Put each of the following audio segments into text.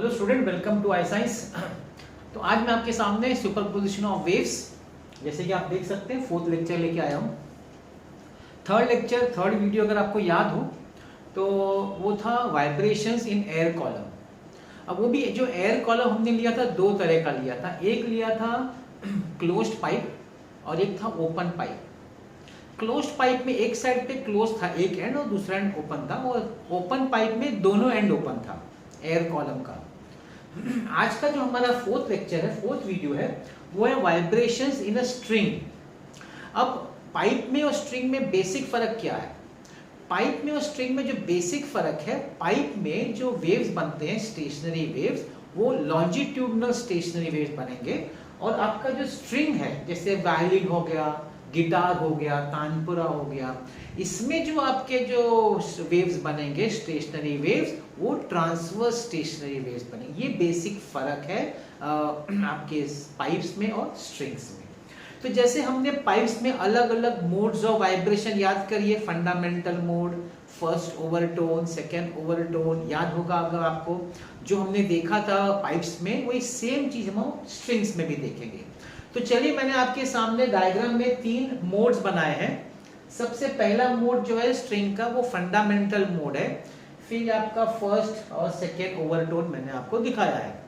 Hello student, welcome to I science. तो आज मैं आपके सामने सुपरपोजिशन ऑफ वेव्स, जैसे कि आप देख सकते हैं, फोर्थ लेक्चर लेके आया हूँ। थर्ड वीडियो अगर आपको याद हो तो वो था वाइब्रेशंस इन एयर कॉलम। अब वो भी जो एयर कॉलम हमने लिया था दो तरह का लिया था, एक लिया था क्लोज्ड पाइप और एक था ओपन पाइप। क्लोज्ड पाइप में एक साइड पे क्लोज था एक एंड और दूसरा एंड ओपन था, और ओपन पाइप में दोनों एंड ओपन था एयर कॉलम का। आज का जो हमारा फोर्थ लेक्चर है, फोर्थ वीडियो है, वो है वाइब्रेशंस इन अ स्ट्रिंग। अब पाइप में और स्ट्रिंग में बेसिक फर्क क्या है? पाइप में और स्ट्रिंग में जो बेसिक फर्क है, पाइप में जो वेव्स बनते हैं स्टेशनरी वेव्स, वो लॉन्जिट्यूडनल स्टेशनरी वेव्स बनेंगे, और आपका जो स्ट्रिंग है जैसे वायलिन हो गया, गिटार हो गया, तानपुरा हो गया, इसमें जो आपके जो वेव्स बनेंगे स्टेशनरी वेव्स, वो ट्रांसवर्स स्टेशनरी वेव्स बनेंगे। ये बेसिक फर्क है आपके पाइप्स में और स्ट्रिंग्स में। तो जैसे हमने पाइप्स में अलग अलग मोड्स ऑफ वाइब्रेशन याद करिए, fundamental mode, first overtone, second overtone, याद होगा अगर आपको। जो हमने देखा था पाइप्स में, वही सेम चीज हम स्ट्रिंग्स में भी देखेंगे। तो चलिए, मैंने आपके सामने डायग्राम में 3 मोड्स बनाए हैं। सबसे पहला मोड जो है स्ट्रिंग का, वो फंडामेंटल मोड है। फिर आपका फर्स्ट और सेकेंड ओवरटोन मैंने आपको दिखाया है।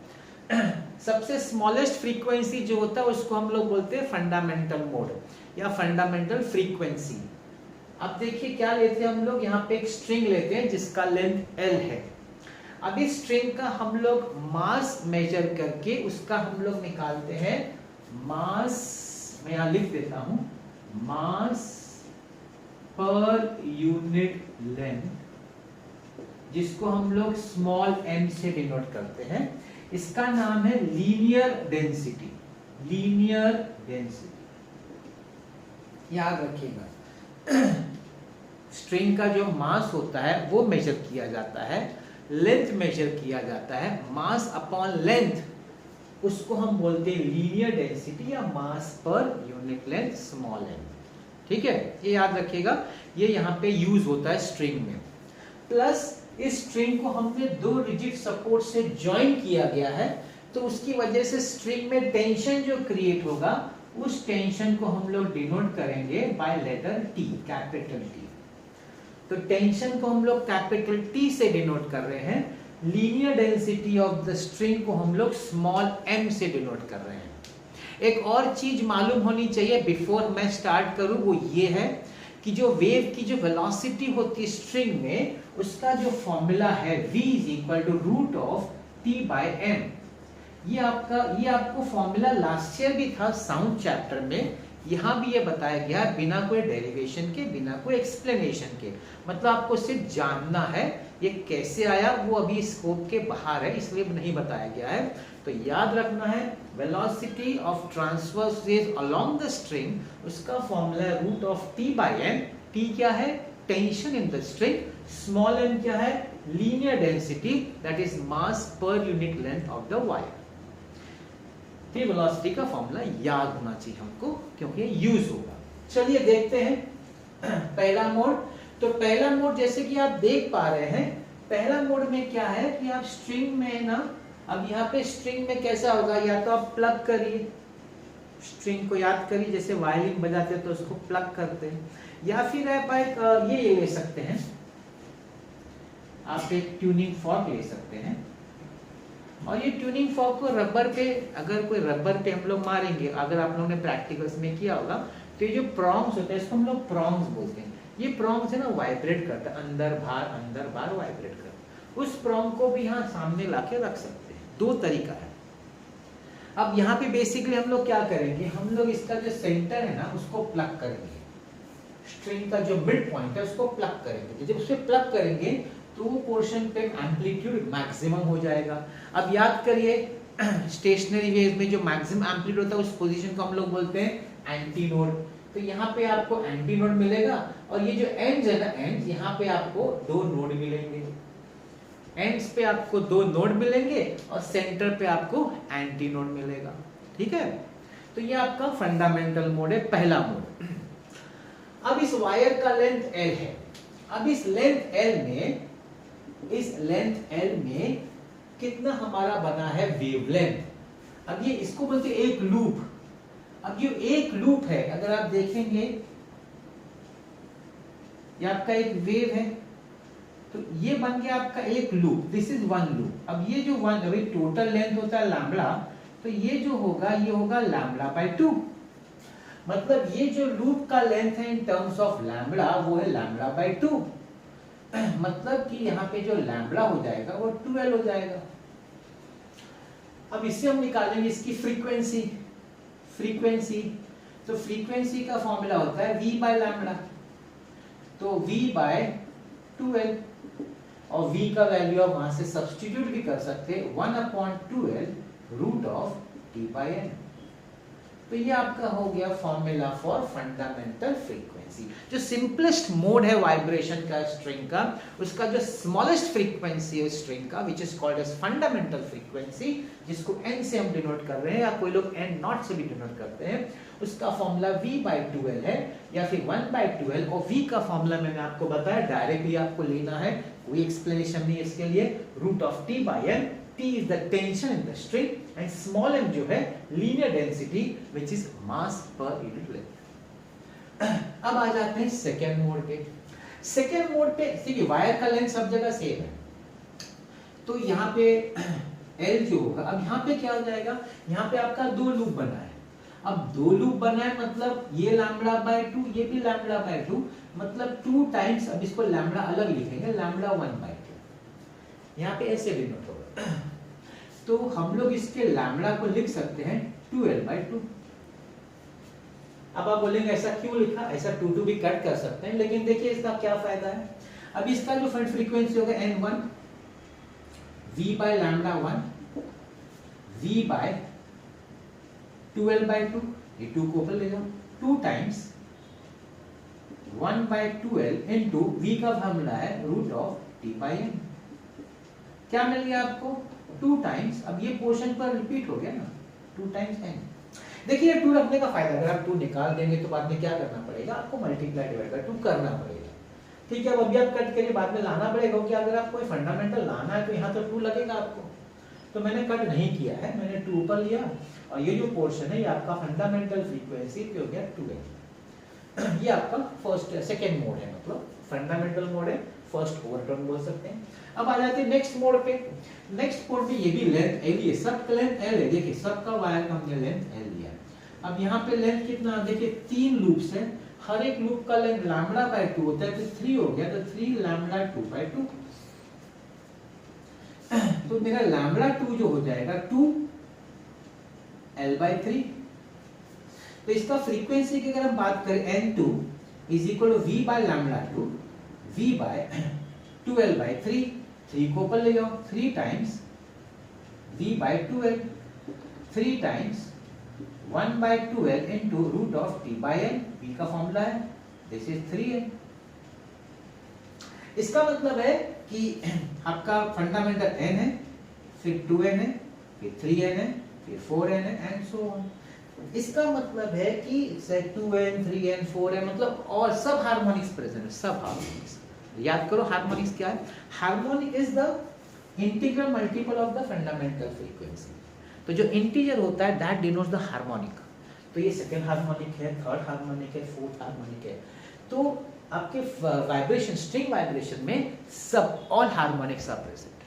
सबसे स्मॉलेस्ट फ्रीक्वेंसी जो होता है उसको हम लोग बोलते हैं फंडामेंटल मोड या फंडामेंटल फ्रीक्वेंसी। अब देखिए क्या लेते हैं हम लोग, यहाँ पे एक स्ट्रिंग लेते हैं जिसका लेंथ L है। अब इस स्ट्रिंग का हम लोग मास मेजर करके उसका हम लोग निकालते हैं मास, मैं यहां लिख देता हूं, मास पर यूनिट लेंथ, जिसको हम लोग स्मॉल m से डिनोट करते हैं। इसका नाम है लीनियर डेंसिटी। लीनियर डेंसिटी याद रखिएगा। स्ट्रिंग का जो मास होता है वो मेजर किया जाता है, लेंथ मेजर किया जाता है, मास अपॉन लेंथ, उसको हम बोलते हैं लीनियर डेंसिटी या मास per unit length, small m। ठीक है, ये याद रखिएगा, ये यहाँ पे यूज होता है स्ट्रिंग में। प्लस इस स्ट्रिंग को हमने 2 रिजिड सपोर्ट से ज्वाइन किया गया है, तो उसकी वजह से स्ट्रिंग में टेंशन जो क्रिएट होगा, उस टेंशन को हम लोग डिनोट करेंगे by letter T, capital T। तो टेंशन को हम लोग कैपिटल T से डिनोट कर रहे हैं, linear density of the string को हम लोग स्मॉल m से डिनोट कर रहे हैं। एक और चीज मालूम होनी चाहिए बिफोर मैं स्टार्ट करूं, वो ये है कि जो वेव की जो वेलोसिटी होती है स्ट्रिंग में, उसका जो फॉर्मूला है v is equal to root of t by m। ये आपको फॉर्मूला लास्ट ईयर भी था साउंड चैप्टर में, यहाँ भी ये बताया गया बिना कोई डेरिवेशन के, बिना कोई एक्सप्लेनेशन के। मतलब आपको सिर्फ जानना है ये कैसे आया, वो अभी स्कोप के बाहर है इसलिए नहीं बताया गया है। तो याद रखना है velocity of transverse wave along the string, उसका फॉर्मूला है root of t by m। t क्या है? Tension in the string. Small m क्या है? Linear density, that is mass per unit length of the wire. ये velocity का formula याद होना चाहिए हमको, क्योंकि ये यूज होगा। चलिए देखते हैं पहला मोड। तो पहला मोड जैसे कि आप देख पा रहे हैं, पहला मोड में क्या है कि आप स्ट्रिंग में ना, अब यहाँ पे स्ट्रिंग में कैसा होगा, या तो आप प्लग करिए, स्ट्रिंग को याद करिए, जैसे वायलिन बजाते हैं तो उसको प्लग करते हैं, या फिर आप एक ये ले सकते हैं, आप एक ट्यूनिंग फॉर्क ले सकते हैं। और ये ट्यूनिंग फॉर्क को रबर पे, अगर कोई रबर पे हम लोग मारेंगे, अगर आप लोगों ने प्रैक्टिकल्स में किया होगा, तो ये जो प्रॉन्ग्स होते हैं इसको हम लोग प्रॉन्ग्स बोलते हैं। ये प्रॉन्ग्स है ना, वाइब्रेट करता है, अंदर बाहर वाइब्रेट करता है। उस प्रॉन्ग को भी यहाँ सामने लाके रख सकते हैं। 2 तरीका है। अब यहाँ पे बेसिकली हम लोग क्या करेंगे, हम लोग इसका जो सेंटर है ना उसको प्लग करेंगे, स्ट्रिंग का जो मिड पॉइंट है उसको प्लग करेंगे। जब उसे प्लग करेंगे तो वो पोर्शन पे एम्पलीट्यूड मैक्सिमम हो जाएगा। अब याद करिए स्टेशनरी वेव में जो मैक्सिमम एम्पलीट्यूड होता है उस पोजीशन को हम लोग बोलते हैं एंटी नोड। तो यहाँ पे आपको एंटी नोड मिलेगा, और ये जो एंड्स है ना, एंड्स, यहाँ पे आपको 2 नोड मिलेंगे। एंड्स पे आपको 2 नोड मिलेंगे और सेंटर पे आपको एंटी नोड मिलेगा। ठीक है, तो ये आपका फंडामेंटल मोड है, पहला मोड। अब इस वायर का लेंथ L है। अब इस लेंथ L में कितना हमारा बना है वेवलेंथ। अब ये इसको बोलते हैं एक लूप। अब ये एक लूप है, अगर आप देखेंगे ये आपका एक वेव है, तो ये बन गया आपका एक loop, this is one loop. अब ये जो वन अभी टोटल लेंथ होता है लैम्बडा, तो ये जो होगा ये होगा लैम्बडा बाय 2। मतलब ये जो लूप का लेंथ है इन टर्म्स ऑफ लैम्बडा वो है लैम्बडा बाय 2। मतलब कि यहाँ पे जो लैम्बडा हो जाएगा वो 12 हो जाएगा। अब इससे हम निकालेंगे इसकी फ्रीक्वेंसी। तो फ्रीक्वेंसी का फॉर्मूला होता है v बाय लैम्बडा, तो v बाय 12, और v का वैल्यू आप वहां से सब्स्टिट्यूट भी कर सकते हैं 1/12 root of t by n। तो ये आपका हो गया फॉर्मूला फॉर फंडामेंटल फ्रीक्वेंसी। जो सिंपलेस्ट मोड है वाइब्रेशन का स्ट्रिंग का, उसका जो स्मॉलेस्ट फ्रीक्वेंसी है स्ट्रिंग का which is called as fundamental frequency, जिसको n से हम डिनोट कर रहे हैं या कोई लोग n नॉट से भी डिनोट करते हैं, उसका फॉर्मूला v बाय 12 है या फिर 1/12। और v का फॉर्मूला मैंने आपको बताया डायरेक्टली आपको लेना है, कोई एक्सप्लेनेशन नहीं इसके लिए, root of t by n। T is the tension in the string and small m जो है linear density which is mass per unit length। अब आ जाते हैं सेकेंड मोड पे। सेकेंड मोड पे देखिए वायर का लेंथ सब जगह सेम है, तो यहाँ पे L जो होगा, अब यहाँ पे क्या हो जाएगा, यहाँ पे आपका दो लूप बना है। अब दो लूप बना है मतलब ये लैम्बडा बाय 2, ये भी लैम्बडा बाय 2, मतलब 2 टाइम्स, अब इसको लैम्बडा अलग लिखेंगे, लैम्बडा 1/2। यहाँ पे ऐसे डिनोट होगा। तो हम लोग इसके लैम्बडा को लिख सकते हैं 2l/2। अब आप बोलेंगे ऐसा क्यों लिखा, ऐसा 2 भी कट कर सकते हैं, लेकिन देखिए इसका क्या फायदा है। अब इसका जो फ्रीक्वेंसी होगा n1, v by lambda 1, v by 2l/2, ये 2 को ऊपर ले जाओ, 2 टाइम्स 1/12 इनटू v का फॉर्मूला है root of t by n। क्या मिल गया आपको 2 टाइम्स, अब ये पोर्शन पर रिपीट हो गया ना, 2 टाइम्स n। देखिए 2 रखने का फायदा, अगर आप 2 निकाल देंगे तो बाद में क्या करना पड़ेगा, आपको मल्टीप्लाई डिवाइड बाय 2 करना पड़ेगा। ठीक है, अब अभी आप कट करिए, बाद में लाना पड़ेगा, क्योंकि अगर आप कोई फंडामेंटल लाना है तो यहाँ तो 2 लगेगा आपको। तो मैंने कट नहीं किया है, मैंने 2 ऊपर लिया, और ये जो पोर्शन है ये आपका फंडामेंटल फ्रीक्वेंसी पे हो गया 2l। ये आपका फर्स्ट सेकेंड मोड है, मतलब फंडामेंटल मोड है, फर्स्ट ओवरटर्न बोल सकते हैं। अब आ जाते हैं नेक्स्ट मोड पे। नेक्स्ट मोड में ये भी लेंथ L है, सब का लेंथ L है, देखिए सबका वायर का हमने लेंथ L लिया। अब यहाँ पे लेंथ कितना, देखिए 3 लूप्स हैं, हर एक लूप का लेंथ लैम्बडा बाय 2 होता है, तो 3 हो गया, तो 3 लैम्बडा 2/2। तो मेरा लैम्बडा 2 जो हो जाएगा 2l/3। तो इसका फ्रीक्वेंसी की अगर हम बात करें n2 is equal to v by lambda 2, v by 2l/3, 3 को ऊपर ले जाओ, 3 times v by 2l, 3 times 1/12 into root of t by n, v का फॉर्मूला है, दिस इज 3n। इसका मतलब है कि आपका फंडामेंटल n है, फिर 2n है, फिर 3n है, फिर 4n है एंड सो ऑन। इसका मतलब है कि 2n 3n 4n मतलब और सब हार्मोनिक्स प्रेजेंट है, सब हार्मोनिक्स। याद करो हार्मोनिक्स क्या है, harmonic is the integral multiple of the fundamental frequency. तो जो इंटीजर होता है दैट डिनोट्स द हार्मोनिक। तो ये सेकंड हार्मोनिक है, थर्ड हार्मोनिक है, फोर्थ हार्मोनिक है। तो आपके वाइब्रेशन, स्ट्रिंग वाइब्रेशन में सब all harmonics are present,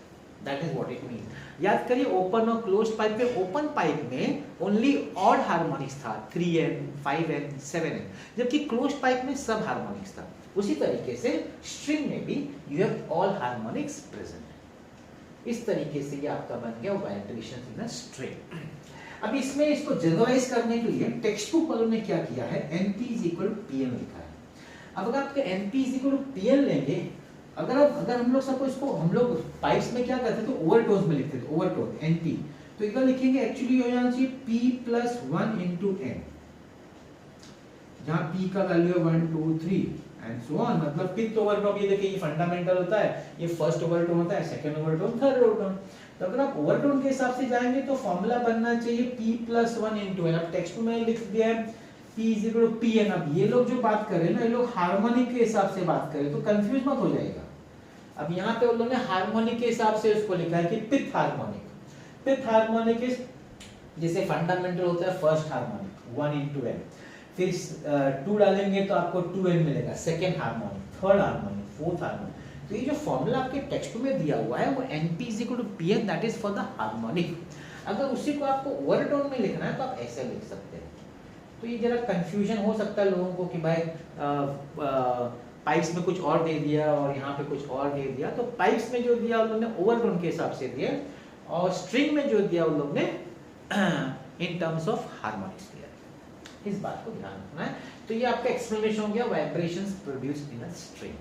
that is what it mean. याद करिए ओपन और क्लोज्ड पाइप में, ओपन पाइप में ओनली ऑड हार्मोनिक्स था 3n 5n 7n, जबकि क्लोज्ड पाइप में सब हार्मोनिक्स था। उसी तरीके से स्ट्रिंग में भी you have all harmonics present. इस तरीके से ये आपका बन गया वाइब्रेशन इन अ स्ट्रिंग। अब इसमें इसको जनरलाइज करने के लिए टेक्स्ट बुक वालों ने क्या किया है, np = pn लिखा है। अब अगर आपके np = pn लेंगे, अगर हम लोग सपोज इसको हम लोग पाइप्स में क्या करते थे, तो ओवरटोन्स में लिखते थे, ओवरटोन np, तो इधर लिखेंगे एक्चुअली हो जाना चाहिए p+1 * n, जहां p का वैल्यू है 1 2 3 एंड सो ऑन। मतलब फिफ्थ ओवरटोन, ये देखिए ये फंडामेंटल होता है, ये फर्स्ट ओवरटोन होता है, सेकंड ओवरटोन, थर्ड ओवरटोन। तो अगर आप ओवरटोन के हिसाब से जाएंगे तो फॉर्मूला बनना चाहिए p+1 * n। अब टेक्स्ट में लिख दिया है p = pn। अब ये लोग जो बात कर रहे हैं ना, ये लोग हार्मोनिक के हिसाब से बात कर रहे हैं, तो कंफ्यूज मत हो जाएगा। अब यहाँ पे उन लोगों ने हार्मोनिक के हिसाब से उसको लिखा है कि पिथ हार्मोनिक। पिथ हार्मोनिक इज जैसे फंडामेंटल होता है फर्स्ट हार्मोनिक 1 into n, फिर 2 डालेंगे तो आपको 2n मिलेगा, second harmonic, third harmonic, fourth harmonic. तो ये जो फॉर्मूला आपके टेक्स्ट में दिया हुआ है वो NP = PN, that is for the harmonic. अगर उसी को आपको ओवरटोन में लिखना है तो आप ऐसे लिख सकते हैं। तो ये जरा कंफ्यूजन हो सकता है लोगों को कि भाई पाइप्स में कुछ और दे दिया और यहाँ पे कुछ और दे दिया। तो पाइप्स में जो दिया उन लोगों ने ओवरटोन के हिसाब से दिया, और स्ट्रिंग में जो दिया उन लोगों ने इन टर्म्स ऑफ हार्मोनिक्स दिया। इस बात को ध्यान रखना है। तो ये आपका एक्सप्लेनेशन हो गया vibrations produced in a string.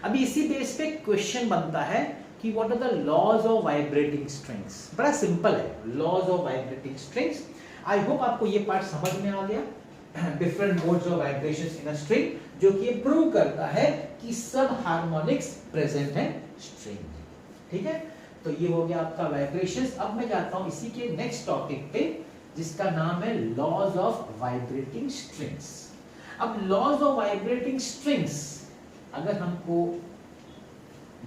अभी इसी बेस पे क्वेश्चन बनता है कि what are the laws of vibrating strings. बड़ा सिंपल है, laws of vibrating strings. I hope आपको ये पार्ट समझ में आ गया। Different modes of vibrations in a string, जो कि ये प्रूव करता है कि सब हार्मोनिक्स प्रेजेंट है स्ट्रिंग में। ठीक है, तो ये हो गया आपका वाइब्रेशंस। अब मैं जाता हूं इसी के नेक्स्ट टॉपिक पे, जिसका नाम है लॉज ऑफ वाइब्रेटिंग स्ट्रिंग्स। अब लॉज ऑफ वाइब्रेटिंग स्ट्रिंग्स अगर हमको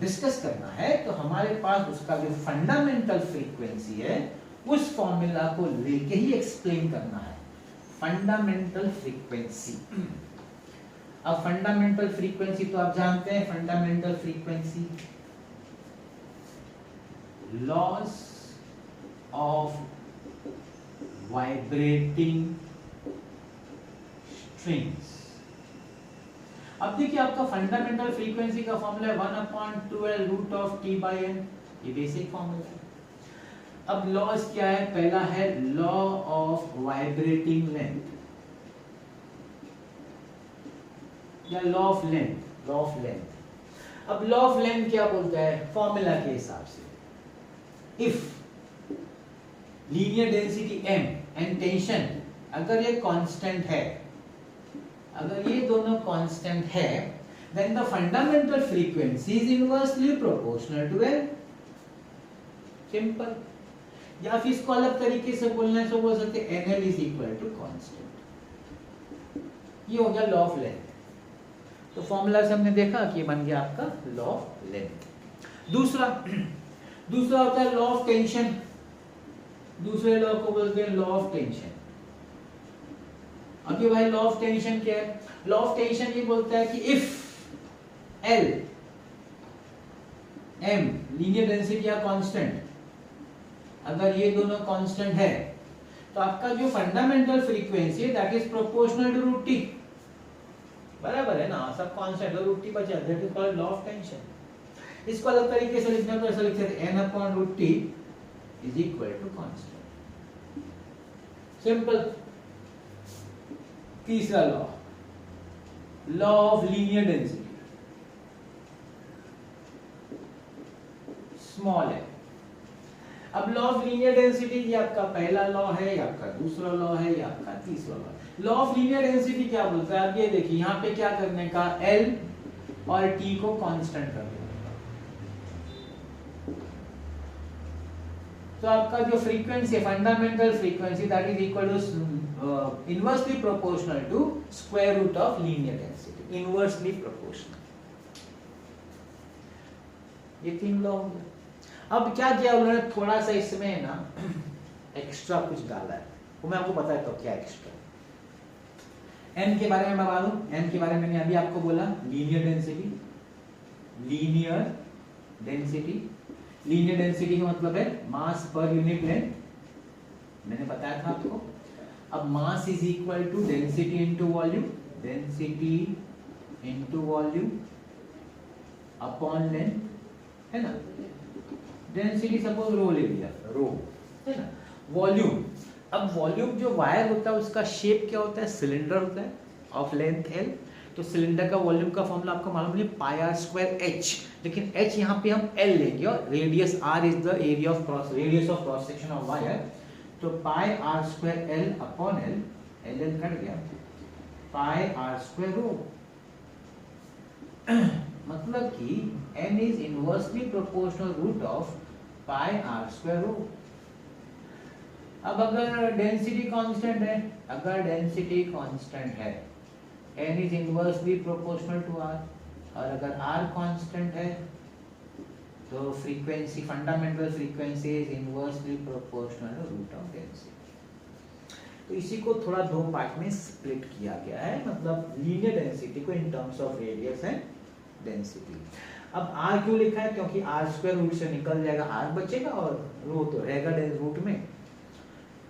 डिस्कस करना है तो हमारे पास उसका जो फंडामेंटल फ्रीक्वेंसी है उस फॉर्मूला को लेके ही एक्सप्लेन करना है, फंडामेंटल फ्रीक्वेंसी। अब फंडामेंटल फ्रीक्वेंसी तो आप जानते हैं, fundamental frequency loss of vibrating strings. अब देखिए आपका फंडामेंटल फ्रीक्वेंसी का फॉर्मूला है 1/12 ये बेसिक फॉर्मूला है। अब लॉस क्या है? पहला है लॉ ऑफ वाइब्रेटिंग लेंथ या law of length, law of length. अब लॉ ऑफ लेंथ क्या बोलता है? फॉर्मूला के हिसाब से if linear density m and tension अगर ये कांस्टेंट है, अगर ये दोनों कांस्टेंट है, then the fundamental frequency is inversely proportional to l। Simple. या फिर इसको अलग तरीके से बोलना है तो बोल सकते हैं NL is equal to constant. ये हो गया लॉ ऑफ लेंथ। तो फॉर्मूला से हमने देखा कि ये बन गया आपका लॉ ऑफ लेंथ। दूसरा होता है लॉ ऑफ टेंशन। दूसरे लॉ को बोलते हैं लॉ ऑफ टेंशन। अब ये भाई लॉ ऑफ टेंशन क्या है? लॉ ऑफ टेंशन ये बोलता है कि if L M linear density या कांस्टेंट, अगर ये दोनों कांस्टेंट है तो आपका जो फंडामेंटल फ्रीक्वेंसी है that is proportional to root T. बराबर है ना, सब कांस्टेंट है, रूट टी बचा, that is called law of tension. इसको अलग तरीके से लिखना तो ऐसा लिख सकते हैं n/√t is equal to constant. Simple. तीसरा law, law of linear density, small है। अब लॉ ऑफ लीनियर डेंसिटी ये आपका पहला लॉ है, या आपका दूसरा लॉ है, या आपका तीसरा लॉ है। लॉ ऑफ लीनियर डेंसिटी क्या बोलता है? अब ये देखिए यहाँ पे क्या करने का, L और T को कांस्टेंट कर देने का। तो आपका जो frequency, fundamental frequency that is equal to inversely proportional to square root of linear density, inversely proportional. ये तीन लॉ होंगे। अब क्या किया उन्होंने, थोड़ा सा इसमें ना एक्स्ट्रा कुछ डाला है, वो मैं आपको बताता हूँ क्या एक्स्ट्रा। m के बारे में मैं बता दूं, m के बारे में मैंने अभी आपको बोला, linear density. Linear density, linear density का मतलब है मास पर यूनिट लेंथ, मैंने बताया था आपको। अब mass is equal to density into volume, density into volume upon length, है ना। डेंसिटी सपोज रो ले लिया, रो, है ना। वॉल्यूम, अब वॉल्यूम जो वायर होता है उसका शेप क्या होता है? सिलेंडर होता है ऑफ लेंथ L। तो सिलेंडर का वॉल्यूम का फॉर्मूला आपको मालूम है πr²h, लेकिन h यहाँ पे हम L लेंगे और radius r is the area of cross section of wire. तो πr²L upon L, L cut गया, πr² रो। मतलब कि n is inversely proportional root of πr² rho. अब अगर डेंसिटी कांस्टेंट है, अगर डेंसिटी कांस्टेंट है, n is inversely proportional to r, और अगर r कांस्टेंट है तो frequency, fundamental frequency is inversely proportional to root of density. तो इसी को थोड़ा दो पार्ट में स्प्लिट किया गया है, मतलब लीनियर डेंसिटी को in terms of radius and density. अब r क्यों लिखा है? क्योंकि r स्क्वायर रूट से निकल जाएगा, r बचेगा और रो तो रहेगा रूट में।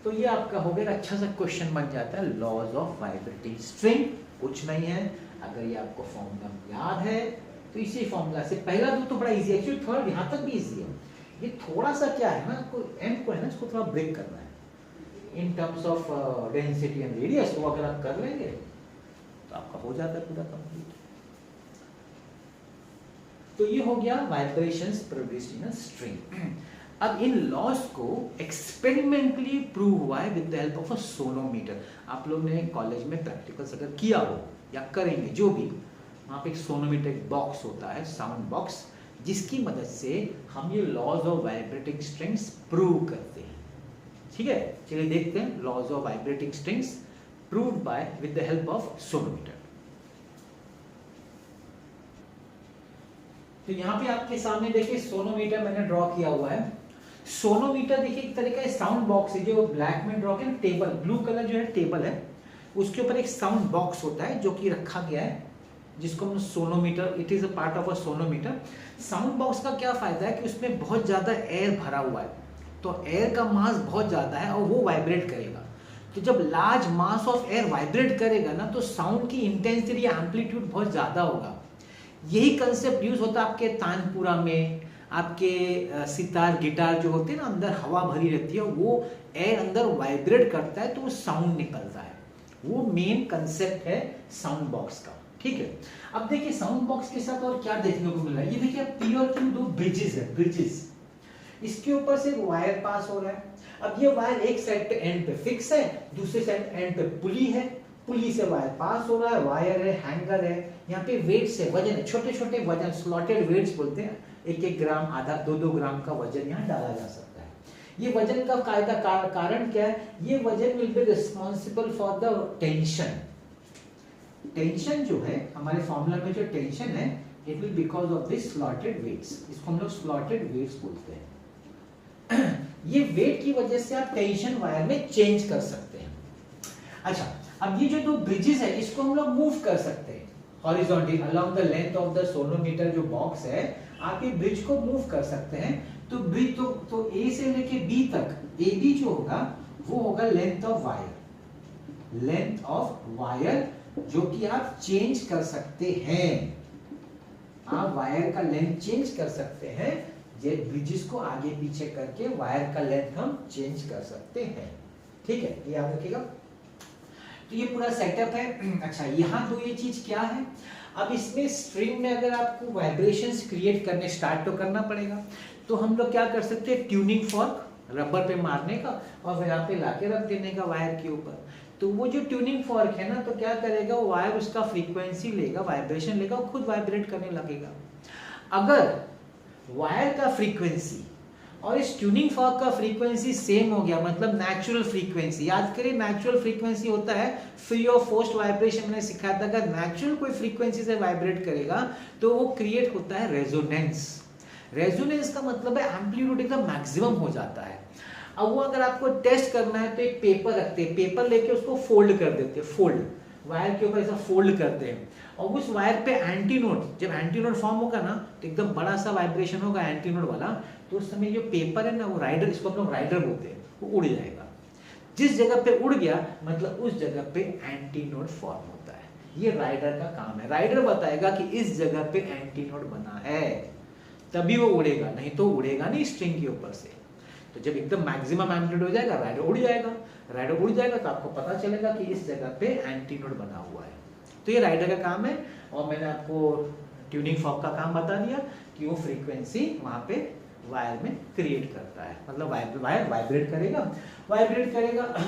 तो ये आपका हो गया, अच्छा सा क्वेश्चन बन जाता है लॉज ऑफ वाइब्रेटिंग स्ट्रिंग। कुछ नहीं है, अगर ये आपको फॉर्मूला याद है तो इसी फॉर्मूला से पहला दो तो बड़ा इजी है, एक्चुअली थर्ड यहाँ तक भी इजी है। ये थोड़ा सा क्या है ना, m को है ना, इसको थोड़ा ब्रेक करना है in terms of density and radius. वो अगर आप कर लेंगे तो आपका हो जाता है पूरा कंप्लीट। तो ये हो गया vibrations produced in a string. अब इन लॉस को एक्सपेरिमेंटली प्रूव हुआ है with the help of a sonometer. आप लोग ने कॉलेज में प्रैक्टिकल्स अगर किया हो या करेंगे जो भी, वहाँ पे एक सोनोमीटर, एक बॉक्स होता है, साउंड बॉक्स, जिसकी मदद से हम ये laws of vibrating strings prove करते हैं। ठीक है, चलिए देखते हैं laws of vibrating strings proved by with the help of sonometer. तो यहाँ पे आपके सामने देखिए सोनोमीटर मैंने ड्रॉ किया हुआ है। सोनोमीटर देखिए एक तरह का साउंड बॉक्स है, जो ब्लैक में ड्रॉ किया, टेबल, ब्लू कलर जो है टेबल है, उसके ऊपर एक साउंड बॉक्स होता है जो कि रखा गया है, जिसको हम sonometer, it is a part of a sonometer. Sound box का क्या फायदा है कि उसमें बहुत ज्यादा एयर भरा हुआ है, तो एयर का मास बहुत ज्यादा है और वो वाइब्रेट करेगा। तो जब large mass of air vibrate करेगा ना, तो साउंड की इंटेंसिटी या एम्पलीट्यूड बहुत ज्यादा होगा। यही कंसेप्ट यूज होता है आपके तानपुरा में, आपके सितार, गिटार जो होते हैं ना, अंदर हवा भरी रहती है, वो एयर अंदर वाइब्रेट करता है तो वो साउंड निकलता है। वो मेन कंसेप्ट है साउंड बॉक्स का। ठीक है, अब देखिए साउंड बॉक्स के साथ और क्या देखने को मिल रहा है। ये देखिए पी और क्यू दो ब्रिजेस है, ब्रिजेस, इसके ऊपर से वायर पास हो रहा है। अब ये वायर एक साइड पे एंड पे फिक्स है, दूसरे साइड एंड पे पुली है, पुली से वायर पास हो रहा है, वायर है, हैंगर है, यहाँ पे वेट्स है, वजन है, छोटे छोटे वजन, स्लॉटेड वेट्स बोलते हैं, 1-1 ग्राम, आधा 2-2 ग्राम का वजन यहाँ डाला जा सकता है। ये वजन का कारण क्या है? ये वजन will be responsible for the tension. Tension जो है हमारे फॉर्मूला में, जो टेंशन है, it will because of this slotted weights, इसको हम लोग स्लॉटेड वेट्स बोलते हैं। ये वेट की वजह से आप टेंशन वायर में चेंज कर सकते हैं। अच्छा, अब ये जो दो ब्रिजेस है, इसको हम लोग मूव कर सकते हैं horizontally along the length of the sonometer. जो बॉक्स है, आप ये ब्रिज को मूव कर सकते हैं। तो ब्रिज तो ए से लेके बी तक, ए बी जो होगा वो होगा length of wire, length of wire जो कि आप चेंज कर सकते हैं। आप वायर का लेंथ चेंज कर सकते हैं, ये ब्रिजेस को आगे पीछे करके वायर का लेंथ हम चेंज कर सकते हैं। ठीक है, ये याद रखिएगा। तो ये पूरा सेटअप है। अच्छा, यहाँ तो ये चीज क्या है, अब इसमें स्ट्रिंग में अगर आपको वाइब्रेशंस क्रिएट करने स्टार्ट तो करना पड़ेगा, तो हम लोग क्या कर सकते हैं, ट्यूनिंग फॉर्क रबर पे मारने का और फिर यहाँ पे लाके रख देने का वायर के ऊपर। तो वो जो ट्यूनिंग फॉर्क है ना, तो क्या करेगा, वो वायर उसका फ्रीक्वेंसी लेगा, वाइब्रेशन लेगा, खुद वाइब्रेट करने लगेगा। अगर वायर का फ्रीक्वेंसी और इस ट्यूनिंग फॉर्क का फ्रीक्वेंसी सेम हो गया, मतलब नेचुरल फ्रीक्वेंसी, याद करिए नेचुरल फ्रीक्वेंसी होता है फ्री ऑफ फोर्स्ड वाइब्रेशन। मैंने सिखाया था, अगर नेचुरल कोई फ्रीक्वेंसी से वाइब्रेट करेगा तो वो क्रिएट होता है रेजोनेंस। रेजोनेंस का मतलब है एम्पलीट्यूड एकदम मैक्सिमम हो जाता है। अब वो अगर आपको टेस्ट करना है तो एक पेपर रखते हैं, पेपर लेके उसको फोल्ड कर देते हैं, फोल्ड वायर के ऊपर ऐसा फोल्ड करते हैं, और उस वायर पे एंटीनोड, जब एंटीनोड फॉर्म होगा ना, तो एकदम बड़ा सा वाइब्रेशन होगा एंटीनोड वाला, तो उस समय जो पेपर है ना, वो राइडर, इसको हम लोग राइडर बोलते हैं, वो उड़ जाएगा। जिस जगह पे उड़ गया मतलब उस जगह पे एंटीनोड फॉर्म होता है। ये राइडर का काम है, राइडर बताएगा कि इस जगह पे एंटीनोड बना है, तभी वो उड़ेगा, नहीं तो उड़ेगा नहीं स्ट्रिंग के ऊपर से। तो जब एकदम मैक्सिमम एम्पलीट्यूड हो जाएगा, राइडर उड़ जाएगा, राइडर उड़ जाएगा तो आपको पता चलेगा कि इस जगह पे एंटीनोड बना हुआ है। तो ये राइडर का काम है, और मैंने आपको ट्यूनिंग फॉर्क का काम बता दिया कि वो फ्रीक्वेंसी वहां पे वायर में क्रिएट करता है, मतलब वायर वाइब्रेट करेगा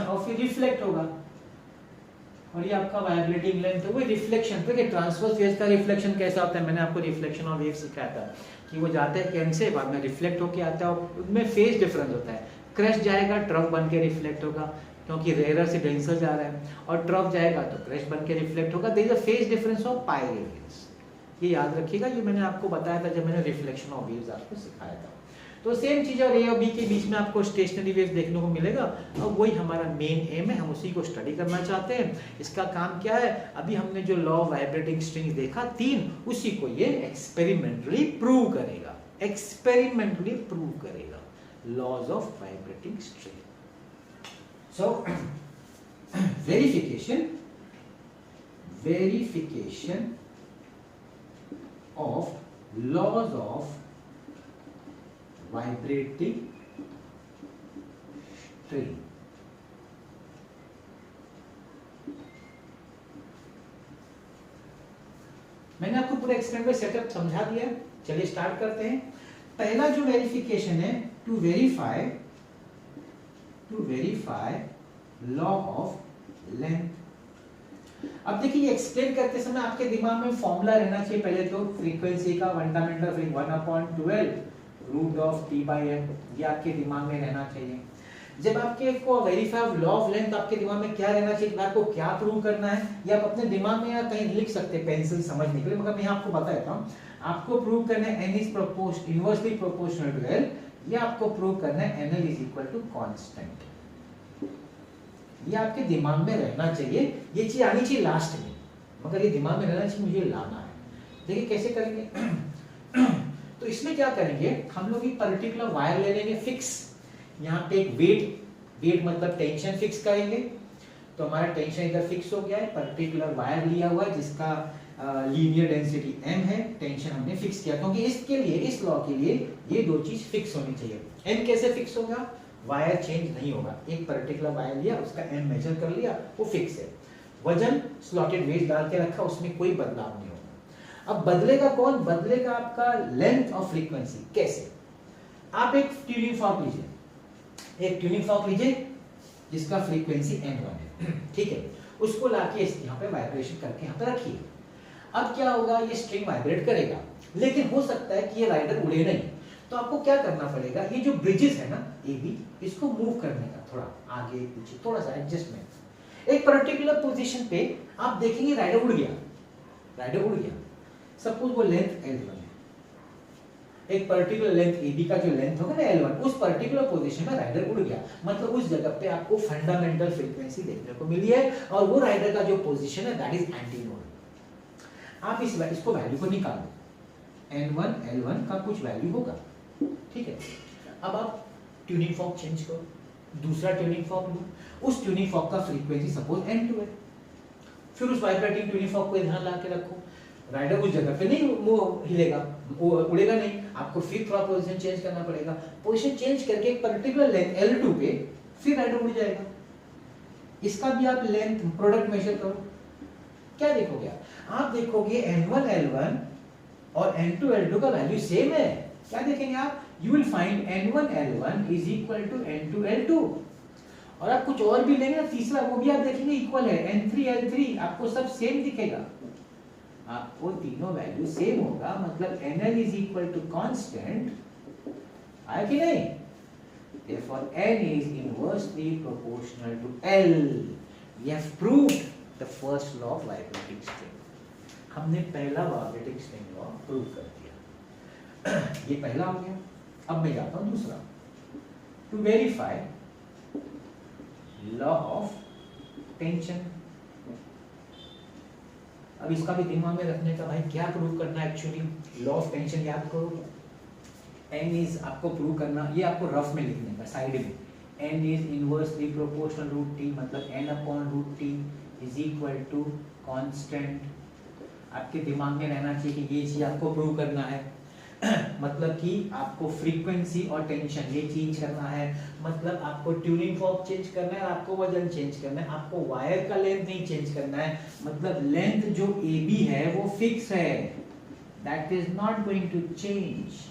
और फिर रिफ्लेक्ट होगा, और ये आपका वाइब्रेटिंग लेंथ है, वो रिफ्लेक्शन। तो ट्रांसवर्स वेव्स का रिफ्लेक्शन कैसा होता है, मैंने आपको रिफ्लेक्शन और वेव सिखाया था कि वो जाते हैं कैन से, बाद में रिफ्लेक्ट होके आता है, और उनमें फेज डिफरेंस होता है। क्रस्ट जाएगा, ट्रफ बन के रिफ्लेक्ट होगा, क्योंकि रेयर से डेंसर जा रहा है, और ट्रफ जाएगा तो क्रस्ट बन के रिफ्लेक्ट होगा। There is a phase difference of pi radians. ये याद रखिएगा, ये मैंने आपको बताया था जब मैंने रिफ्लेक्शन ऑफ वेव्स आपको सिखाया था। तो सेम चीज़ और ए और बी के बीच में आपको स्टेशनरी वेव्स देखने को मिलेगा, और वही हमारा मेन एम है, हम उसी को स्टडी करना चाहते हैं। इसका काम क्या है, अभी हमने जो लॉ ऑफ वाइब्रेटिंग स्ट्रिंग देखा 3, उसी को ये एक्सपेरिमेंटली प्रूव करेगा, एक्सपेरिमेंटली प्रूव करेगा laws of vibrating string. So verification of laws of vibrating string। मैंने आपको पूरा एक्सपेरिमेंट सेटअप समझा दिया, चलिए स्टार्ट करते हैं। पहला जो वेरिफिकेशन है, to verify law of length. अब देखिए ये एक्सप्लेन करते समय आपके दिमाग में फॉर्मूला रहना चाहिए पहले तो, फ्रीक्वेंसी का fundamental frequency 1/12 root of T by M, ये आपके दिमाग में रहना चाहिए। जब आपके को वेरीफाई लॉ ऑफ लेंथ, आपके दिमाग में क्या रहना चाहिए, आपको क्या प्रूव करना है, ये आप अपने दिमाग में या कहीं लिख सकते हैं पेंसिल समझने के लिए, मगर मैं आपको बता देता हूँ। आपको प्रूव करना है n is inversely proportional to l, ये आपको प्रूव करना है nl is equal to constant. ये आपके दिमाग में रहना चाहिए, ये चीज आनी चाहिए लास्ट में, मगर ये दिमाग में रहना चाहिए, मुझे लाना है। देखिए कैसे करेंगे तो इसमें क्या करेंगे, हम लोग एक पर्टिकुलर वायर ले लेंगे फिक्स, यहाँ पे एक वेट मतलब टेंशन फिक्स करेंगे। तो हमारा टेंशन इधर फिक्स हो गया है, पर्टिकुलर वायर लिया हुआ है जिसका लीनियर डेंसिटी m है, टेंशन हमने फिक्स किया, क्योंकि इसके लिए, इस लॉ के लिए ये दो चीज फिक्स होनी चाहिए। m कैसे फिक्स होगा, वायर चेंज नहीं होगा, एक पर्टिकुलर वायर लिया, उसका m मेजर कर लिया, वो फिक्स है। वजन स्लॉटेड वेट डाल के रखा, उसमें कोई बदलाव नहीं होगा। अब बदलेगा कौन, बदलेगा आपका लेंथ और फ्रीक्वेंसी। कैसे, आप एक ट्यूनिंग फॉर्क लीजिए, एक ट्यूनिंग फॉर्क लीजिए जिसका फ्रीक्वेंसी n1 है, ठीक है, उसको लाके यहाँ पे वाइब्रेशन करके यहाँ पे रखिए। अब क्या होगा, ये स्ट्रिंग वाइब्रेट करेगा, लेकिन हो सकता है कि ये राइडर उड़े नहीं, तो आपको क्या करना पड़ेगा, ये जो ब्रिजेस है ना ए बी, इसको मूव करने का, थोड़ा आगे पीछे, थोड़ा सा एडजस्टमेंट। एक पर्टिकुलर पोजीशन पे आप देखेंगे राइडर उड़ गया, राइडर उड़ गया। सपोज वो लेंथ L1 है, एक पर्टिकुलर लेंथ ए बी का जो लेंथ होगा ना L1, उस पर्टिकुलर पोजीशन में राइडर उड़ गया, मतलब उस जगह पे आपको फंडामेंटल फ्रीक्वेंसी देखने को मिली है, और वो राइडर का जो पोजीशन है दैट इज एंटी नोड। आप इसको वैल्यू को निकाल दो, N1 L1 का कुछ वैल्यू होगा, ठीक है। अब आप ट्यूनिंग फॉर्क चेंज करो, दूसरा ट्यूनिंग फॉर्क लो, उस ट्यूनिंग फॉर्क का फ्रीक्वेंसी सपोज N2 है, फिर उस वाइब्रेटिंग ट्यूनिंग फॉर्क को इधर ला के रखो, राइडर उस जगह पे नहीं वो हिलेगा, वो उड़ेगा नहीं, आपको फिर थोड़ा पोजीशन चेंज करना पड़ेगा। पोजीशन चेंज करके एक पर्टिकुलर लेंथ L2 पे फिर राइडर उड़ जाएगा। इसका भी आप लेंथ प्रोडक्ट मेजर करो, क्या देखोगे आप देखोगे N1 L1 और N2 L2 का वैल्यू सेम है। क्या देखेंगे आप, you will find N1 L1 is equal to N2 L2, और आप कुछ और भी लेंगे ना तीसरा, वो भी आप देखेंगे इक्वल है, N3 L3, आपको सब सेम दिखेगा, आपको तीनों वैल्यू सेम होगा, मतलब NL is equal to constant, है कि नहीं। Therefore N is inversely proportional to L. We have proved the first law of vibrating string. हमने पहला वाइब्रेटिंग स्ट्रिंग लॉ प्रूव कर दिया। ये पहला हो गया। अब मैं जाता हूं दूसरा, to verify law of tension. अब इसका भी दिमाग में रखने का, भाई क्या प्रूव करना है एक्चुअली, लॉ ऑफ टेंशन याद करो, n इज आपको प्रूव करना, ये आपको रफ में लिखने का साइड में, n is inversely proportional root t, मतलब n upon root t is equal to constant. आपके दिमाग में रहना चाहिए कि ये चीज आपको प्रूव करना है, मतलब कि आपको फ्रीक्वेंसी और टेंशन ये चेंज करना है, मतलब आपको ट्यूनिंग फॉर्क चेंज करना है, आपको वजन चेंज करना है, आपको वायर का लेंथ नहीं चेंज करना है, मतलब लेंथ जो AB है वो फिक्स है, that is not going to change.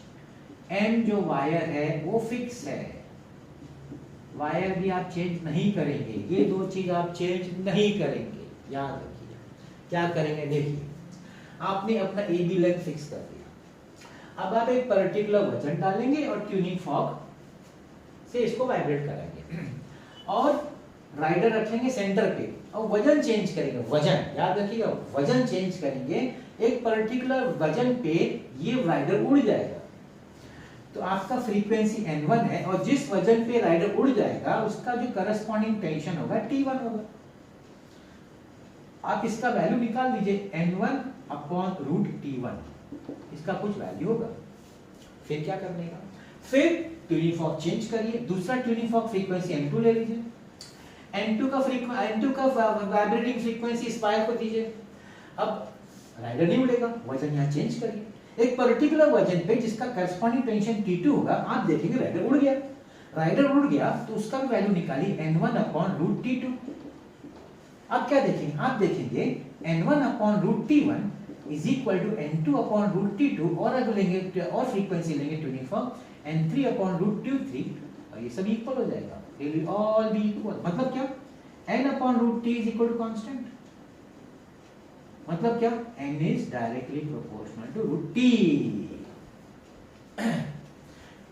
N जो वायर है वो फिक्स है, वायर भी आप चेंज नहीं करेंगे, ये दो चीज आप चेंज नहीं करेंगे, याद रखिए। क्या करेंगे, देखिए आपने अपना AB लेंथ फिक्स कर दिया, अब आप एक पर्टिकुलर वजन डालेंगे और ट्यूनिंग फॉर्क से इसको वाइब्रेट कराएंगे, और राइडर रखेंगे सेंटर पे और वजन चेंज करेंगे, वजन याद रखिएगा, वजन चेंज करेंगे, एक पर्टिकुलर वजन पे ये राइडर उड़ जाएगा। तो आपका फ्रीक्वेंसी n1 है और जिस वजन पे राइडर उड़ जाएगा उसका जो करस्पॉन्डिंग टेंशन होगा T1 होगा। आप इसका वैल्यू निकाल दीजिए, n1 अपॉन रूट T1, इसका कुछ वैल्यू होगा। फिर क्या करने का, फिर ट्यूनिंग फॉर्क चेंज करिए, दूसरा ट्यूनिंग फॉर्क फ्रीक्वेंसी n2 ले लीजिए, n2 का वाइब्रेटिंग फ्रीक्वेंसी इस वायर को दीजिए। अब राइडर नहीं उड़ेगा, वजन यहाँ चेंज करिए, एक पर्टिकुलर वजन पे जिसका करस्पॉन्डिंग टेंशन T2 होगा, आप देखेंगे राइडर उड़ गया। राइडर उड़ गया तो उसका भी वैल्यू निकालिए n1 अपॉन रूट T2। अब क्या देखेंगे, आप देखेंगे n1 upon root T1 is equal to n2 upon root T2 और अगर लेंगे और फ्रीक्वेंसी लेंगे tuning fork n3 upon root T3 और ये सब इक्वल हो जाएगा, they will all be equal. मतलब क्या, n upon root T is equal to constant, मतलब क्या, n is directly proportional to root T।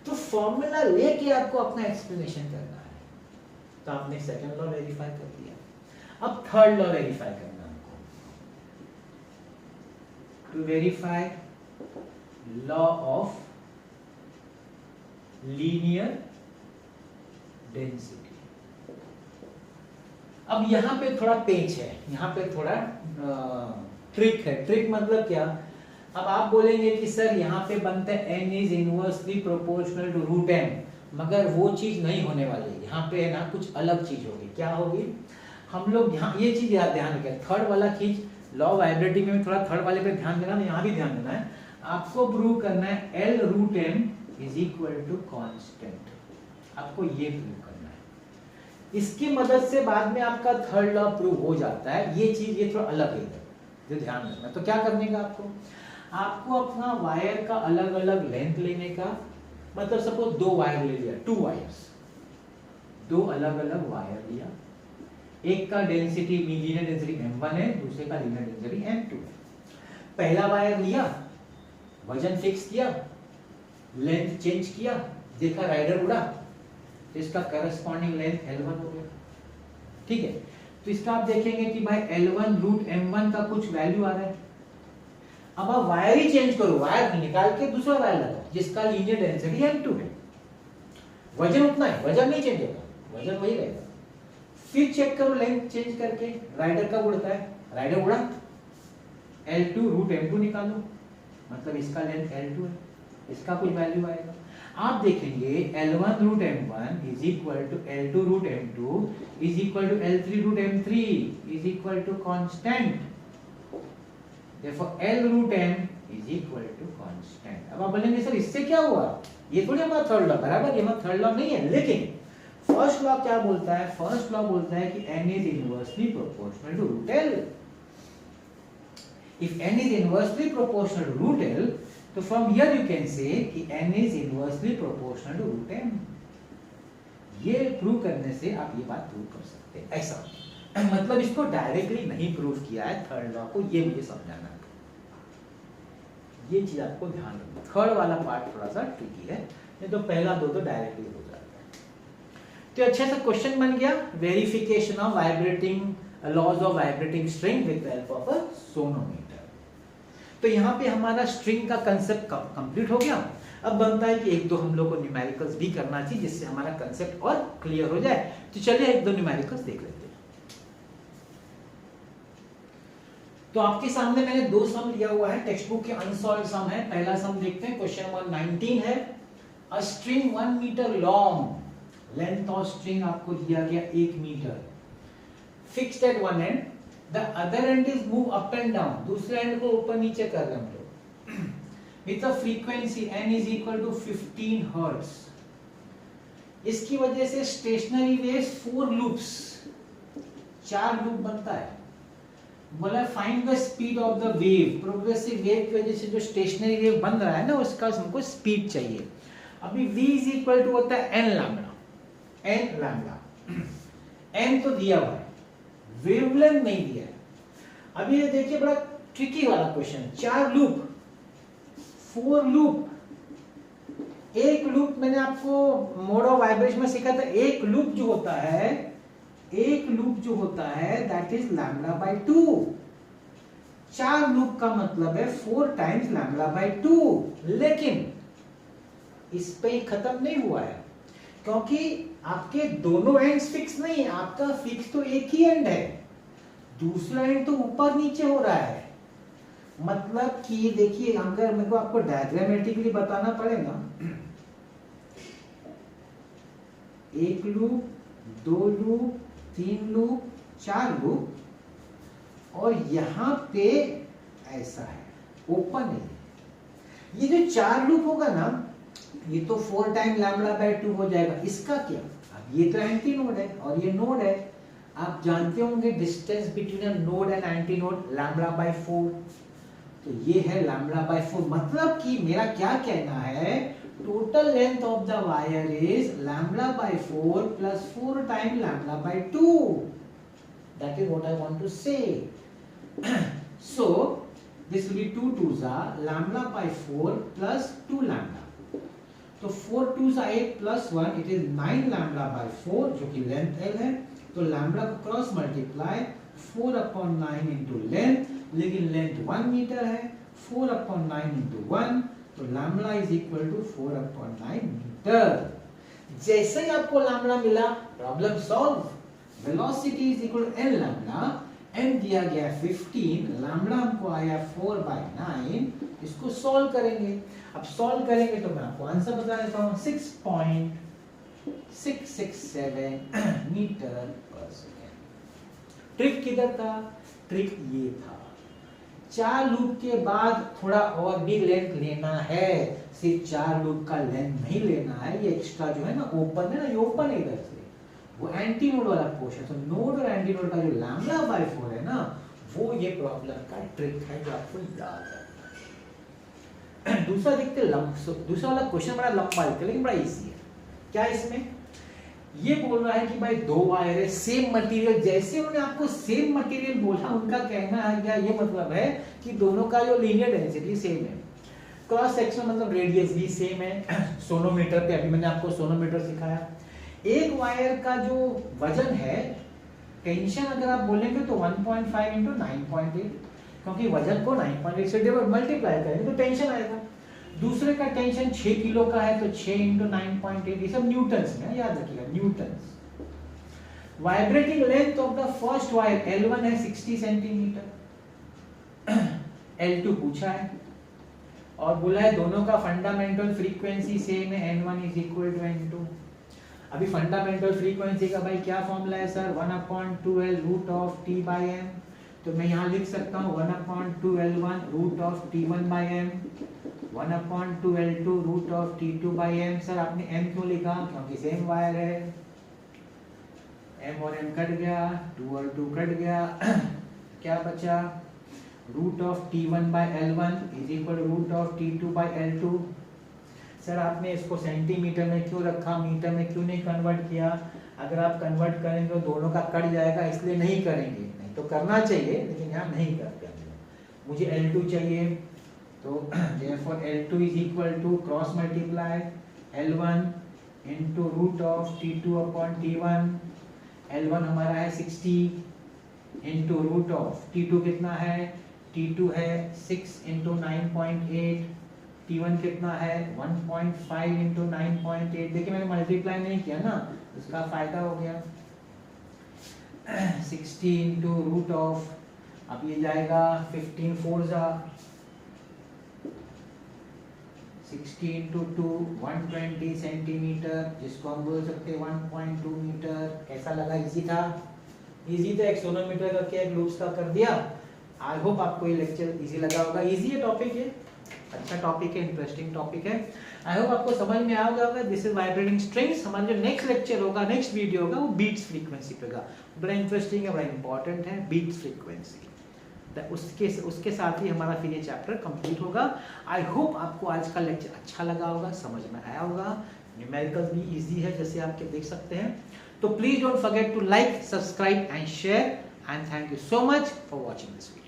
तो फॉर्मूला लेके आपको अपना एक्सप्लेनेशन करना है। तो आपने सेकंड लॉ वेरीफाई कर दिया, अब थर्ड लॉ वेरीफाई करना हमको। To verify law of linear density. अब यहां पे थोड़ा पेच है, यहां पे थोड़ा ट्रिक है। ट्रिक मतलब क्या, अब आप बोलेंगे कि सर यहाँ पे बनता है n is inversely proportional to root m, मगर वो चीज नहीं होने वाली, यहाँ पे है ना कुछ अलग चीज होगी। क्या होगी, हम लोग यहाँ ये चीज याद ध्यान रखें, थर्ड वाला चीज लॉ वाइब्रेटिंग में थोड़ा थर्ड वाले पे ध्यान देना, यहाँ भी ध्यान देना है। आपको प्रूव करना है L root m is equal to constant, आपको ये प्रूव करना है। इसकी मदद से बाद में आपका थर्ड लॉ प्रूव हो जाता है। ये चीज ये थोड़ा अलग है, जो ध्यान रखना। तो क्या करने का आपको अपना वायर का अलग अलग लेंथ लेने का, मतलब सपोज दो वायर ले लिया, 2 वायर्स, दो अलग अलग वायर लिया, एक का डेंसिटी लीनियर डेंसिटी m1 है, दूसरे का लीनियर डेंसिटी m2 है। पहला वायर लिया, वजन फिक्स किया, लेंथ चेंज किया, देखा राइडर उड़ा, तो इसका करस्पॉन्डिंग लेंथ L1 हो गया। ठीक है, तो इसका आप देखेंगे कि भाई L1 रूट m1 का कुछ वैल्यू आ रहा है। अब आप वायर ही चेंज करो, वायर निकाल के दूसरा वायर लगाओ जिसका लीनियर डेंसिटी m2 है, वजन उतना है, वजन नहीं चेंज होगा, वजन वही रहेगा। फिर चेक करो लेंथ चेंज करके, राइडर कब उड़ता है, राइडर उड़ा, L2 रूट m2 निकालो, मतलब इसका लेंथ L2 है, इसका कुछ वैल्यू आएगा। आप देखेंगे L1 root m1 is equal to L2 root m2 is equal to L3 root m3 is equal to constant, therefore L root m is equal to constant. अब आप बोलेंगे सर इससे क्या हुआ, ये थोड़ी हमारा थर्ड लॉ, बराबर ये हमारा थर्ड लॉ नहीं है, लेकिन फर्स्ट लॉ क्या बोलता है, फर्स्ट लॉ बोलता है कि n is inversely proportional to root l। if n is inversely proportional to root l, तो from here you can say कि n is inversely proportional to root m। ये prove करने से आप ये बात प्रूव कर सकते हैं। ऐसा मतलब इसको डायरेक्टली नहीं प्रूव किया है थर्ड लॉ को, ये मुझे समझाना है, ये चीज आपको ध्यान रखना। थर्ड वाला पार्ट थोड़ा सा ट्रिकी है, नहीं तो पहला दो तो डायरेक्टली हो जाता है। तो अच्छा सा क्वेश्चन बन गया, verification of vibrating laws of vibrating string with the help of a sonometer. तो यहाँ पे हमारा स्ट्रिंग का कंसेप्ट कंप्लीट हो गया। अब बनता है कि एक दो हम लोग को न्यूमेरिकल्स भी करना चाहिए जिससे हमारा कंसेप्ट और क्लियर हो जाए। तो चलिए एक दो न्यूमेरिकल्स देख लेते हैं। तो आपके सामने मैंने दो सम लिया हुआ है, टेक्स्ट बुक के अनसॉल्व्ड सम है। पहला सम देखते हैं, क्वेश्चन नंबर 19 है। A string 1 metre long, length of string आपको दिया गया 1 metre, fixed at one end, the other end is move up and down, दूसरे एंड को ऊपर नीचे कर रहे हैं हम लोग, with a frequency n is equal to 15 hertz. इसकी वजह से स्टेशनरी वेव्स 4 लूप्स, 4 लूप बनता है। बोला find the speed of the wave, progressive wave की वजह से जो स्टेशनरी वेव बन रहा है ना उसका हमको स्पीड चाहिए। अभी v इज इक्वल टू होता है n lambda, n lambda, n तो दिया हुआ है, वेवलेंथ नहीं दिया है। अभी ये देखिए बड़ा ट्रिकी वाला क्वेश्चन, 4 लूप, 4 लूप, एक लूप मैंने आपको मोड ऑफ वाइब्रेशन में सीखा था, एक लूप जो होता है एक लूप जो होता है that is lambda by 2। 4 loop का मतलब है 4 टाइम्स लैम्बडा बाय 2। लेकिन इस पे ही खत्म नहीं हुआ है, क्योंकि आपके दोनों एंड्स फिक्स नहीं है। आपका फिक्स तो एक ही एंड है, दूसरा एंड तो ऊपर नीचे हो रहा है। मतलब कि देखिए, अगर मेरे को आपको डायग्रामेटिकली बताना पड़ेगा, एक लूप, 2 लूप, 3 लूप, 4 लूप, और यहां पे ऐसा है, ओपन है। ये जो 4 लूप होगा ना, ये तो 4 टाइम लैम्बडा बाय 2 हो जाएगा। इसका क्या, अब ये तो एंटी नोड है और ये नोड है। आप जानते होंगे distance between a node and antinode lambda by 4। तो ये है लैम्बडा बाय 4। मतलब कि मेरा क्या कहना है, total length of the wire is lambda by 4 plus 4 time lambda by 2। That is what I want to say. So this will be 2 2s are lambda by 4 plus 2 lambda। तो 4 2s are 8 plus 1, it is 9 lambda by 4 जो कि length L है। तो lambda को cross multiply 4/9 into length, लेकिन length 1 metre है, 4/9 into 1, तो lambda is equal to 4/9 metre. जैसे ही आपको लैम्बडा मिला, problem solve. Velocity is equal to n lambda, n दिया गया 15, लैम्बडा हमको आया 4/9। इसको सॉल्व करेंगे। अब सॉल्व करेंगे तो मैं आपको आंसर बता देता हूं, 6.667 मीटर पर सेकेंड। ट्रिक किधर था, ट्रिक ये था। 4 लूप के बाद थोड़ा और भी लेंथ लेना है, सिर्फ 4 लूप का लेंथ नहीं लेना है। ये एक्स्ट्रा जो है ना, ओपन है ना, ये ओपन है इधर से, वो एंटी नोड वाला पोर्शन। तो नोड और एंटी नोड का जो लैम्बडा बाय 4 है ना, वो ये प्रॉब्लम का ट्रिक है जो आपको याद है। दूसरा देखते दूसरा वाला क्वेश्चन बड़ा लंबा है लेकिन बड़ा इजी है। क्या इसमें ये बोल रहा है कि भाई 2 वायर है, सेम मटेरियल। जैसे उन्होंने आपको सेम मटेरियल बोला, उनका कहना है क्या, ये मतलब है कि दोनों का जो लीनियर डेंसिटी सेम है, क्रॉस सेक्शन मतलब रेडियस भी सेम है। सोनोमीटर पे अभी मैंने आपको सोनोमीटर सिखाया। एक वायर का जो वजन है, टेंशन अगर आप बोलेंगे तो 1.5 इंटू 9.8, क्योंकि वजन को 9.8 से मल्टीप्लाई करेंगे तो टेंशन आएगा। दूसरे का टेंशन 6 किलो का है तो 6 इंटू 9.8, ये सब न्यूटन्स में, याद रखिएगा Newton's. Vibrating length of the first wire L1 है 60 सेंटीमीटर, L2 पूछा है और बोला है दोनों का फंडामेंटल फ्रीक्वेंसी सेम है, N1 is equal to N2। अभी फंडामेंटल फ्रीक्वेंसी का भाई क्या फॉर्मूला है sir, 1/2L root of T by M। तो मैं यहाँ लिख सकता हूँ 1/2L1 root of T1 by M, 1/2L2 root of T2 by M। Sir आपने M क्यों लिखा, क्योंकि सेम वायर है। M और M कट गया, 2 और 2 कट गया, क्या बचा, root of T1 by L1 is equal root of T2 by L2। Sir आपने इसको सेंटीमीटर में क्यों रखा, मीटर में क्यों नहीं कन्वर्ट किया। अगर आप कन्वर्ट करेंगे तो दोनों का कट जाएगा, इसलिए नहीं करेंगे। नहीं तो करना चाहिए, लेकिन यहाँ नहीं करते। मुझे L2 चाहिए, तो therefore L2 is equal to cross multiply L1 into root of T2 upon T1। L1 हमारा है 60 इंटू रूट ऑफ T2 कितना है, T2 है 6 इंटू 9.8, T1 कितना है 1.5 इंटू 9.8। देखिए मैंने मल्टीप्लाई नहीं किया ना, इसका फायदा हो गया। 60 इंटू रूट ऑफ, अब ये जाएगा 15 4 जा 60 इंटू 2 120 सेंटीमीटर, जिसको हम बोल सकते हैं 1.2 मीटर। कैसा लगा, इजी था, इजी था। एक सोनोमीटर करके एक लूप्स का कर दिया। आई होप आपको ये लेक्चर इजी लगा होगा। इजी है टॉपिक, है अच्छा टॉपिक है, इंटरेस्टिंग टॉपिक है। आई होप आपको समझ में आ गया होगा। This is vibrating strings. हमारा जो नेक्स्ट लेक्चर होगा, नेक्स्ट वीडियो होगा, वो बीट्स फ्रीक्वेंसी पे का। बड़ा इंटरेस्टिंग है, बड़ा इंपॉर्टेंट है बीट्स फ्रीक्वेंसी। उसके साथ ही हमारा फिर ये चैप्टर कंप्लीट होगा। आई होप आपको आज का लेक्चर अच्छा लगा होगा, समझ में आया होगा। न्यूमेरिकल्स भी इजी है, जैसे आप देख सकते हैं। तो please don't forget to like, subscribe and share, and thank you so much for watching this video.